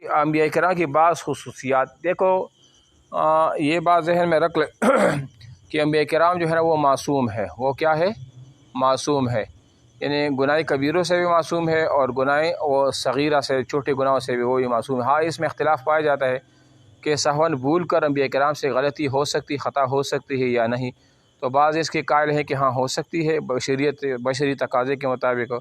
کہ انبیاء کرام کی بعض خصوصیات دیکھو، یہ بات ذہن میں رکھ لے کہ انبیاء کرام جو ہے نا وہ معصوم ہے۔ وہ کیا ہے؟ معصوم ہے، یعنی گناہ کبیروں سے بھی معصوم ہے اور گناہ وہ صغیرہ سے، چھوٹے گناہوں سے بھی وہ بھی معصوم ہے۔ ہاں، اس میں اختلاف پایا جاتا ہے کہ سہون بھول کر انبیاء کرام سے غلطی ہو سکتی، خطا ہو سکتی ہے یا نہیں۔ تو بعض اس کے قائل ہیں کہ ہاں ہو سکتی ہے بشری تقاضے کے مطابق،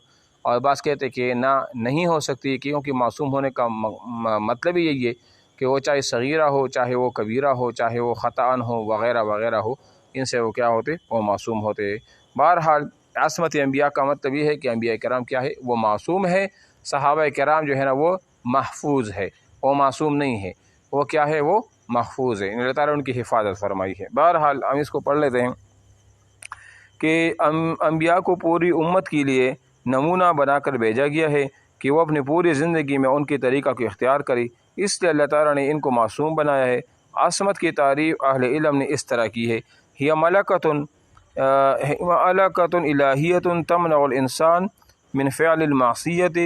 اور بعض کہتے ہیں کہ نہ، نہیں ہو سکتی، کیونکہ معصوم ہونے کا مطلب ہی یہی ہے کہ وہ چاہے صغیرہ ہو، چاہے وہ کبیرہ ہو، چاہے وہ خطأً ہو وغیرہ وغیرہ ہو، ان سے وہ کیا ہوتے؟ وہ معصوم ہوتے۔ بہرحال عصمت انبیاء کا مطلب یہ ہے کہ انبیاء کرام کیا ہے؟ وہ معصوم ہے۔ صحابہ کرام جو ہے نا وہ محفوظ ہے، وہ معصوم نہیں ہے، وہ کیا ہے؟ وہ محفوظ ہے، اللہ تعالیٰ ان کی حفاظت فرمائی ہے۔ بہرحال ہم اس کو پڑھ لیتے ہیں کہ انبیاء کو پوری امت کے لیے نمونہ بنا کر بھیجا گیا ہے کہ وہ اپنی پوری زندگی میں ان کی طریقہ کو اختیار کرے، اس لیے اللہ تعالیٰ نے ان کو معصوم بنایا ہے۔ عصمت کی تعریف اہل علم نے اس طرح کی ہے: ہی ملکۃ الہیۃ تمنع الانسان من فعل المعصیۃ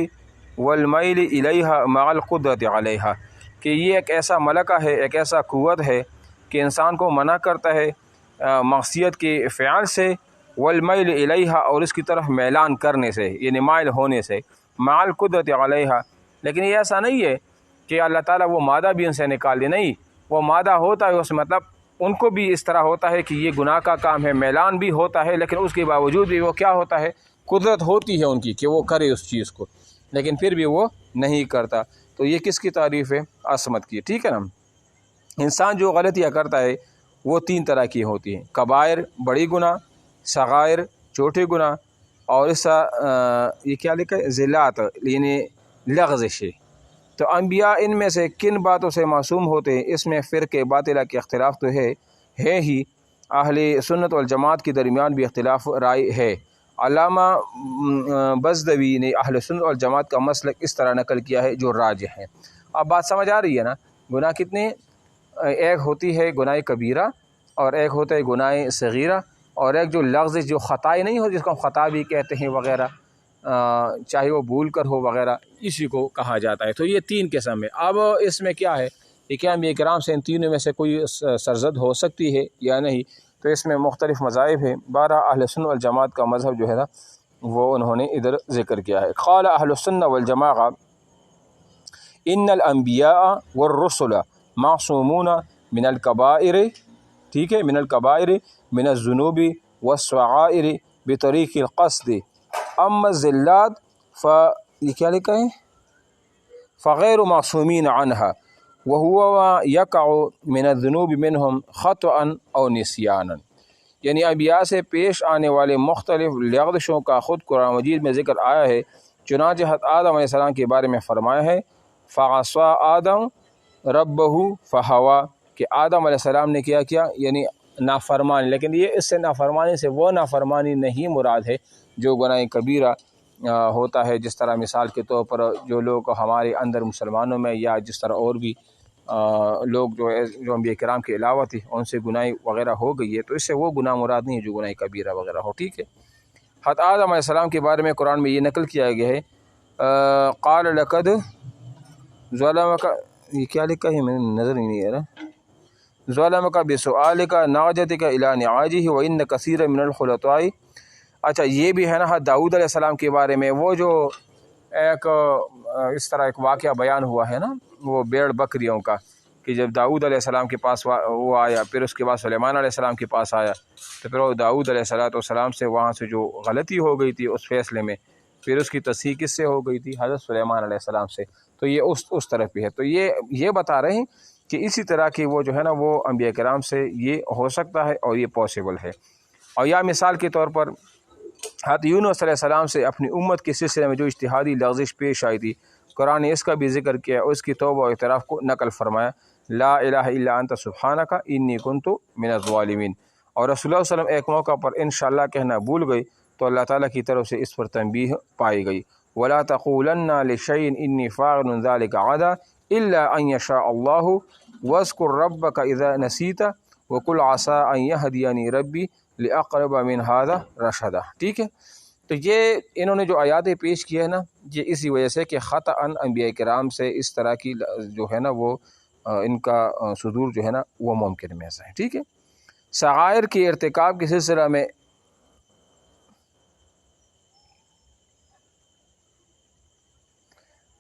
والمیل الیہا مع القدرۃ علیہا، کہ یہ ایک ایسا ملکہ ہے، ایک ایسا قوت ہے کہ انسان کو منع کرتا ہے معصیت کے فعل سے، والمیل الیہا، اور اس کی طرف میلان کرنے سے، یعنی مائل ہونے سے، مع القدرۃ علیہا۔ لیکن یہ ایسا نہیں ہے کہ اللہ تعالیٰ وہ مادہ بھی ان سے نکال دے، نہیں، وہ مادہ ہوتا ہے، اس مطلب ان کو بھی اس طرح ہوتا ہے کہ یہ گناہ کا کام ہے، میلان بھی ہوتا ہے، لیکن اس کے باوجود بھی وہ کیا ہوتا ہے؟ قدرت ہوتی ہے ان کی کہ وہ کرے اس چیز کو، لیکن پھر بھی وہ نہیں کرتا۔ تو یہ کس کی تعریف ہے؟ عصمت کی، ٹھیک ہے نا۔ انسان جو غلطیاں کرتا ہے وہ تین طرح کی ہوتی ہیں: کبائر بڑی گناہ، صغائر چھوٹے گناہ، اور یہ کیا لکھا ہے؟ ذلات، یعنی لغزش۔ تو انبیاء ان میں سے کن باتوں سے معصوم ہوتے ہیں؟ اس میں فرقے باطلہ کے اختلاف تو ہے ہی، اہل سنت والجماعت کے درمیان بھی اختلاف رائے ہے۔ علامہ بزدوی نے اہل سنت والجماعت کا مسلک اس طرح نقل کیا ہے جو راجح ہے۔ اب بات سمجھ آ رہی ہے نا؟ گناہ کتنے؟ ایک ہوتی ہے گناہ کبیرہ، اور ایک ہوتا ہے گناہ صغیرہ، اور ایک جو لغزش، جو خطائیں نہیں ہو، جس کو ہم خطا بھی کہتے ہیں وغیرہ، چاہے وہ بھول کر ہو وغیرہ، اسی کو کہا جاتا ہے۔ تو یہ تین قسم ہے۔ اب اس میں کیا ہے کہ کیا انبیاء کرام سے ان تینوں میں سے کوئی سرزد ہو سکتی ہے یا نہیں؟ تو اس میں مختلف مذاہب ہیں۔ 12 اہل سنت والجماعت کا مذہب جو ہے نا وہ انہوں نے ادھر ذکر کیا ہے۔ قال اہل السنہ والجماعہ ان الانبیاء والرسل معصومون من الکبائر، ٹھیک ہے، من الکبائر من الذنوب والصغائر بطریق القصد، اما الزلات یہ کیا لکھا ہے؟ فغیر معصومین عنہا وهو یقع من الذنوب منہم خطأ او نسیانا، یعنی انبیاء سے پیش آنے والے مختلف لغزشوں کا خود قرآن مجید میں ذکر آیا ہے۔ چنانچہ حضرت آدم علیہ السلام کے بارے میں فرمایا ہے فعصى آدم ربہ فہوى، کہ آدم علیہ السلام نے کیا کیا؟ یعنی نافرمانی۔ لیکن یہ اس سے نافرمانی سے وہ نافرمانی نہیں مراد ہے جو گناہ کبیرہ ہوتا ہے، جس طرح مثال کے طور پر جو لوگ ہمارے اندر مسلمانوں میں، یا جس طرح اور بھی لوگ جو انبیاء کرام کے علاوہ تھے، ان سے گناہ وغیرہ ہو گئی ہے، تو اس سے وہ گناہ مراد نہیں ہے جو گناہ کبیرہ وغیرہ ہو، ٹھیک ہے۔ حضرت آدم علیہ السلام کے بارے میں قرآن میں یہ نقل کیا گیا ہے قال لقد ظلمک، یہ کیا لکھا ہے؟ میں نظر ہی نہیں آ رہا، ظلمک بسؤالک نعجتک الی نعاجہ وان کثیر من الخلطاء۔ اچھا، یہ بھی ہے نا داؤد علیہ السلام کے بارے میں، وہ جو ایک اس طرح ایک واقعہ بیان ہوا ہے نا، وہ بھیڑ بکریوں کا، کہ جب داؤد علیہ السلام کے پاس وہ آیا، پھر اس کے بعد سلیمان علیہ السلام کے پاس آیا، تو پھر وہ داؤد علیہ السلام سے وہاں سے جو غلطی ہو گئی تھی اس فیصلے میں، پھر اس کی تصحیح کس سے ہو گئی تھی؟ حضرت سلیمان علیہ السلام سے۔ تو یہ اس طرف بھی ہے۔ تو یہ بتا رہے ہیں کہ اسی طرح کی وہ جو ہے نا وہ انبیاء کرام سے یہ ہو سکتا ہے اور یہ پاسبل ہے۔ اور یا مثال کے طور پر حضرت یونس علیہ السلام سے اپنی امت کے سلسلے میں جو اجتہادی لغزش پیش آئی تھی، قرآن نے اس کا بھی ذکر کیا، اور اس کی توبہ و اعتراف کو نقل فرمایا، لا الہ الا انت سبحانک انی کنت من الظالمین۔ اور رسول اللہ صلی اللہ علیہ وسلم ایک موقع پر انشاءاللہ کہنا بھول گئی تو اللہ تعالیٰ کی طرف سے اس پر تنبیہ پائی گئی، ولا تقولن لشیء انی فاعل ذلک غدا الا ان یشاء اللہ واذکر ربک اذا نسیت وقل عسى ان یہدینی ربی لاقرب من ھذا رشدا، ٹھیک ہے۔ تو یہ انہوں نے جو آیاتیں پیش کی ہے نا، یہ اسی وجہ سے کہ خطأً انبیاء کرام سے اس طرح کی جو ہے نا وہ ان کا صدور جو ہے نا وہ ممکن محض ہے، ٹھیک ہے۔ صغائر کے ارتکاب کے سلسلہ میں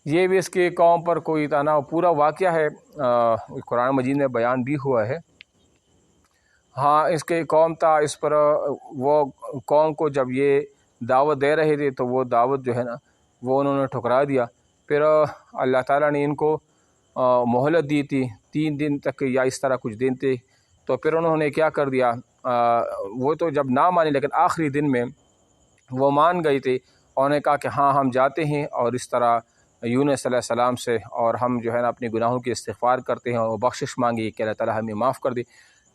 یہ بھی اس کے قوم پر کوئی تناؤ پورا واقعہ ہے، قرآن مجید میں بیان بھی ہوا ہے۔ ہاں اس کے قوم تھا، اس پر وہ قوم کو جب یہ دعوت دے رہے تھے تو وہ دعوت جو ہے نا وہ انہوں نے ٹھکرا دیا۔ پھر اللہ تعالیٰ نے ان کو مہلت دی تھی 3 دن تک یا اس طرح کچھ دن تھے، تو پھر انہوں نے کیا کر دیا، وہ تو جب نہ مانے لیکن آخری دن میں وہ مان گئی تھی، اور انہوں نے کہا کہ ہاں ہم جاتے ہیں اور اس طرح یونس علیہ السلام سے، اور ہم جو ہے نا اپنے گناہوں کی استغفار کرتے ہیں اور بخشش مانگی کہ اللہ تعالیٰ ہمیں معاف کر دے۔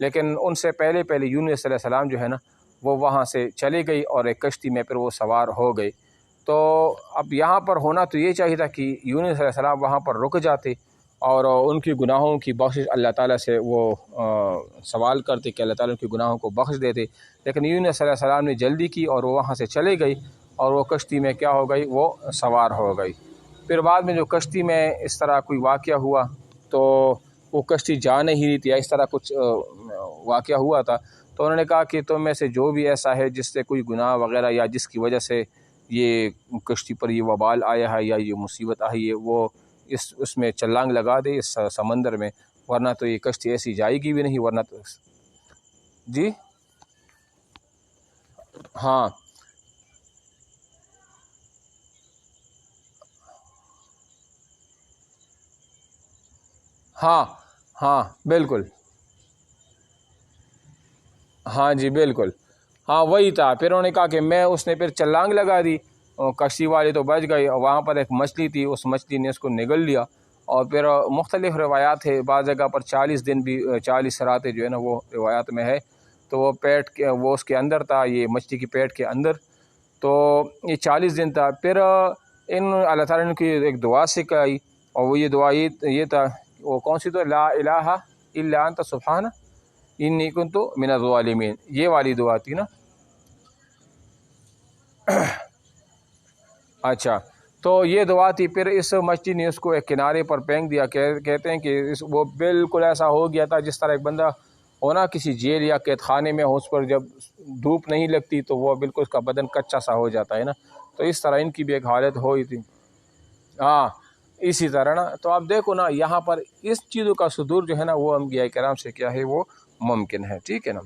لیکن ان سے پہلے یونس علیہ السلام جو ہے نا وہ وہاں سے چلے گئی اور ایک کشتی میں پھر وہ سوار ہو گئی۔ تو اب یہاں پر ہونا تو یہ چاہیے تھا کہ یونس علیہ السلام وہاں پر رک جاتے اور ان کی گناہوں کی بخشش اللہ تعالیٰ سے وہ سوال کرتے کہ اللہ تعالیٰ ان کی گناہوں کو بخش دیتے، لیکن یونس علیہ السلام نے جلدی کی اور وہ وہاں سے چلے گئی اور وہ کشتی میں کیا ہو گئی، وہ سوار ہو گئی۔ پھر بعد میں جو کشتی میں اس طرح کوئی واقعہ ہوا تو وہ کشتی جا نہیں رہی تھی، اس طرح کچھ واقعہ ہوا تھا، تو انہوں نے کہا کہ تم میں سے جو بھی ایسا ہے جس سے کوئی گناہ وغیرہ یا جس کی وجہ سے یہ کشتی پر یہ وبال آیا ہے یا یہ مصیبت آئی ہے، وہ اس میں چھلانگ لگا دے اس سمندر میں، ورنہ تو یہ کشتی ایسی جائے گی بھی نہیں، ورنہ تو جی ہاں ہاں ہاں بالکل، ہاں جی بالکل، ہاں وہی تھا۔ پھر انہوں نے کہا کہ اس نے پھر چھلانگ لگا دی، کشتی والے تو بچ گئی، اور وہاں پر ایک مچھلی تھی، اس مچھلی نے اس کو نگل لیا، اور پھر مختلف روایات ہے، بعض جگہ پر 40 دن بھی 40 راتیں جو ہے نا وہ روایات میں ہے، تو وہ پیٹ کے وہ اس کے اندر تھا، یہ مچھلی کی پیٹ کے اندر، تو یہ 40 دن تھا۔ پھر اللہ تعالیٰ نے کی ایک دعا سکھائی، اور وہ یہ دعا یہ تھا، وہ کون سی تو لا الہ الا انت سبحانہ انی کنت من الظالمین، یہ والی دعا تھی نا۔ اچھا، تو یہ دعا تھی۔ پھر اس مچھلی نے اس کو ایک کنارے پر پھینک دیا، کہتے ہیں کہ وہ بالکل ایسا ہو گیا تھا جس طرح ایک بندہ ہونا کسی جیل یا قید خانے میں ہو، اس پر جب دھوپ نہیں لگتی تو وہ بالکل اس کا بدن کچا سا ہو جاتا ہے نا، تو اس طرح ان کی بھی ایک حالت ہوئی تھی۔ ہاں اسی طرح نا، تو آپ دیکھو نا یہاں پر اس چیزوں کا صدور جو ہے نا وہ انبیاء کرام سے کیا ہے، وہ ممکن ہے، ٹھیک ہے نا۔